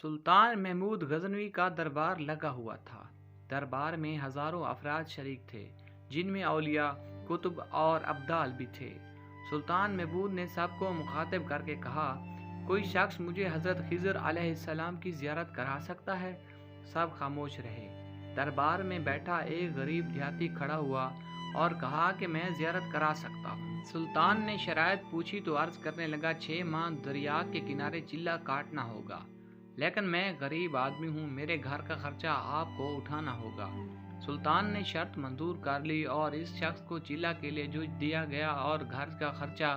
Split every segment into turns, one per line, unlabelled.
سلطان محمود غزنوی کا دربار لگا ہوا تھا۔ دربار میں ہزاروں افراد شریک تھے، جن میں اولیاء، کتب اور ابدال بھی تھے۔ سلطان محمود نے سب کو مخاطب کر کے کہا، کوئی شخص مجھے حضرت خضر علیہ السلام کی زیارت کرا سکتا ہے؟ سب خاموش رہے۔ دربار میں بیٹھا ایک غریب دیہاتی کھڑا ہوا اور کہا کہ میں زیارت کرا سکتا ہوں۔ سلطان نے شرائط پوچھی تو عرض کرنے لگا، 6 ماہ دریا کے کنارے چلہ کاٹنا ہوگا، لیکن میں غریب آدمی ہوں، میرے گھر کا خرچہ آپ کو اٹھانا ہوگا۔ سلطان نے شرط منظور کر لی اور اس شخص کو چلہ کے لیے جو دیا گیا اور گھر کا خرچہ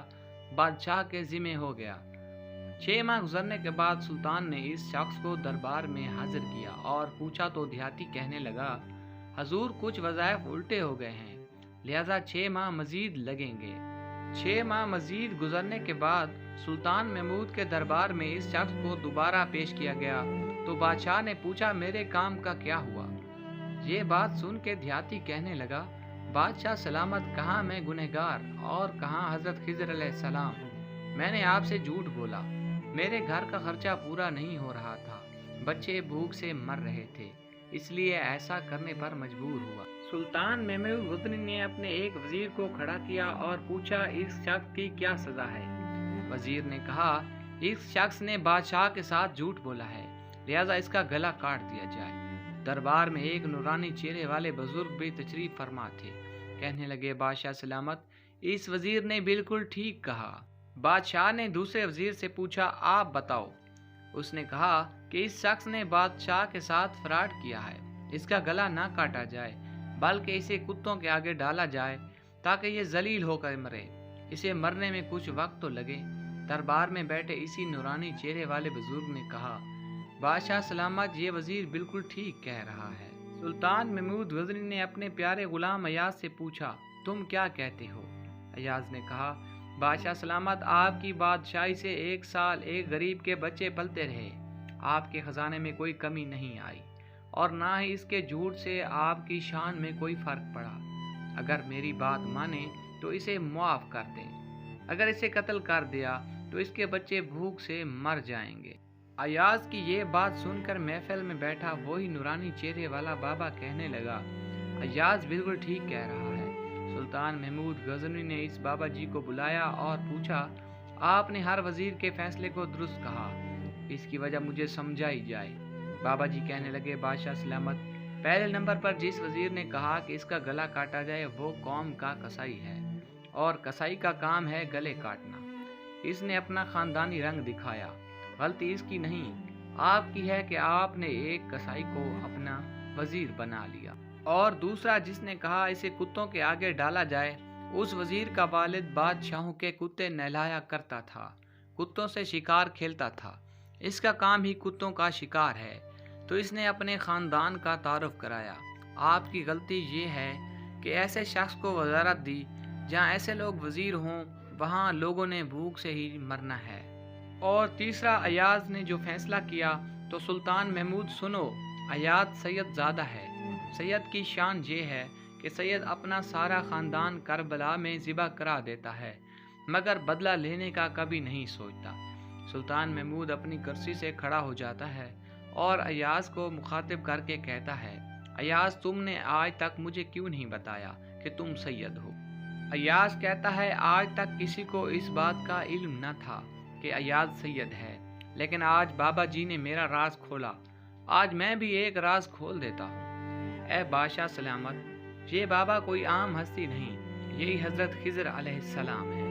بادشاہ کے ذمہ ہو گیا۔ 6 ماہ گزرنے کے بعد سلطان نے اس شخص کو دربار میں حاضر کیا اور پوچھا تو دیہاتی کہنے لگا، حضور کچھ وظائف الٹے ہو گئے ہیں، لہذا 6 ماہ مزید لگیں گے۔ 6 ماہ مزید گزرنے کے بعد سلطان محمود کے دربار میں اس شخص کو دوبارہ پیش کیا گیا تو بادشاہ نے پوچھا، میرے کام کا کیا ہوا؟ یہ بات سن کے دیہاتی کہنے لگا، بادشاہ سلامت، کہاں میں گنہگار اور کہاں حضرت خضر علیہ السلام، میں نے آپ سے جھوٹ بولا، میرے گھر کا خرچہ پورا نہیں ہو رہا تھا، بچے بھوک سے مر رہے تھے، اس لیے ایسا کرنے پر مجبور ہوا۔ سلطان محمود غزنوی نے اپنے ایک وزیر کو کھڑا کیا اور پوچھا، اس شخص کی کیا سزا ہے؟ وزیر نے کہا، اس شخص نے بادشاہ کے ساتھ جھوٹ بولا ہے، لہذا اس کا گلا کاٹ دیا جائے۔ دربار میں ایک نورانی چہرے والے بزرگ بھی تشریف فرما تھے، کہنے لگے، بادشاہ سلامت، اس وزیر نے بالکل ٹھیک کہا۔ بادشاہ نے دوسرے وزیر سے پوچھا، آپ بتاؤ۔ اس نے کہا کہ اس شخص نے بادشاہ کے ساتھ فراڈ کیا ہے، اس کا گلا نہ کاٹا جائے بلکہ اسے کتوں کے آگے ڈالا جائے تاکہ یہ ذلیل ہو کر مرے، اسے مرنے میں کچھ وقت تو لگے۔ دربار میں بیٹھے اسی نورانی چہرے والے بزرگ نے کہا، بادشاہ سلامت، یہ وزیر بالکل ٹھیک کہہ رہا ہے۔ سلطان محمود غزنوی نے اپنے پیارے غلام ایاز سے پوچھا، تم کیا کہتے ہو؟ ایاز نے کہا، بادشاہ سلامت، آپ کی بادشاہی سے 1 سال ایک غریب کے بچے پلتے رہے، آپ کے خزانے میں کوئی کمی نہیں آئی اور نہ ہی اس کے جھوٹ سے آپ کی شان میں کوئی فرق پڑا۔ اگر میری بات مانے تو اسے معاف کر دیں، اگر اسے قتل کر دیا تو اس کے بچے بھوک سے مر جائیں گے۔ ایاز کی یہ بات سن کر محفل میں بیٹھا وہی نورانی چہرے والا بابا کہنے لگا، ایاز بالکل ٹھیک کہہ رہا ہے۔ سلطان محمود غزنوی نے اس بابا جی کو بلایا اور پوچھا، آپ نے ہر وزیر کے فیصلے کو درست کہا، اس کی وجہ مجھے سمجھائی جائے۔ بابا جی کہنے لگے، بادشاہ سلامت، پہلے نمبر پر جس وزیر نے کہا کہ اس کا گلا کاٹا جائے وہ قوم کا قصائی ہے، اور قصائی کا کام ہے گلے کاٹنا۔ اس نے اپنا خاندانی رنگ دکھایا، غلطی اس کی نہیں، آپ کی ہے کہ آپ نے ایک قصائی کو اپنا وزیر بنا لیا۔ اور دوسرا جس نے کہا اسے کتوں کے آگے ڈالا جائے، اس وزیر کا والد بادشاہوں کے کتے نہلایا کرتا تھا، کتوں سے شکار کھیلتا تھا، اس کا کام ہی کتوں کا شکار ہے، تو اس نے اپنے خاندان کا تعارف کرایا۔ آپ کی غلطی یہ ہے کہ ایسے شخص کو وزارت دی، جہاں ایسے لوگ وزیر ہوں وہاں لوگوں نے بھوک سے ہی مرنا ہے۔ اور تیسرا ایاز نے جو فیصلہ کیا تو سلطان محمود سنو، ایاز سید زادہ ہے، سید کی شان یہ ہے کہ سید اپنا سارا خاندان کربلا میں ذبح کرا دیتا ہے مگر بدلہ لینے کا کبھی نہیں سوچتا۔ سلطان محمود اپنی کرسی سے کھڑا ہو جاتا ہے اور ایاز کو مخاطب کر کے کہتا ہے، ایاز، تم نے آج تک مجھے کیوں نہیں بتایا کہ تم سید ہو؟ ایاز کہتا ہے، آج تک کسی کو اس بات کا علم نہ تھا کہ ایاز سید ہے، لیکن آج بابا جی نے میرا راز کھولا، آج میں بھی ایک راز کھول دیتا ہوں۔ اے بادشاہ سلامت، یہ بابا کوئی عام ہستی نہیں، یہی حضرت خضر علیہ السلام ہے۔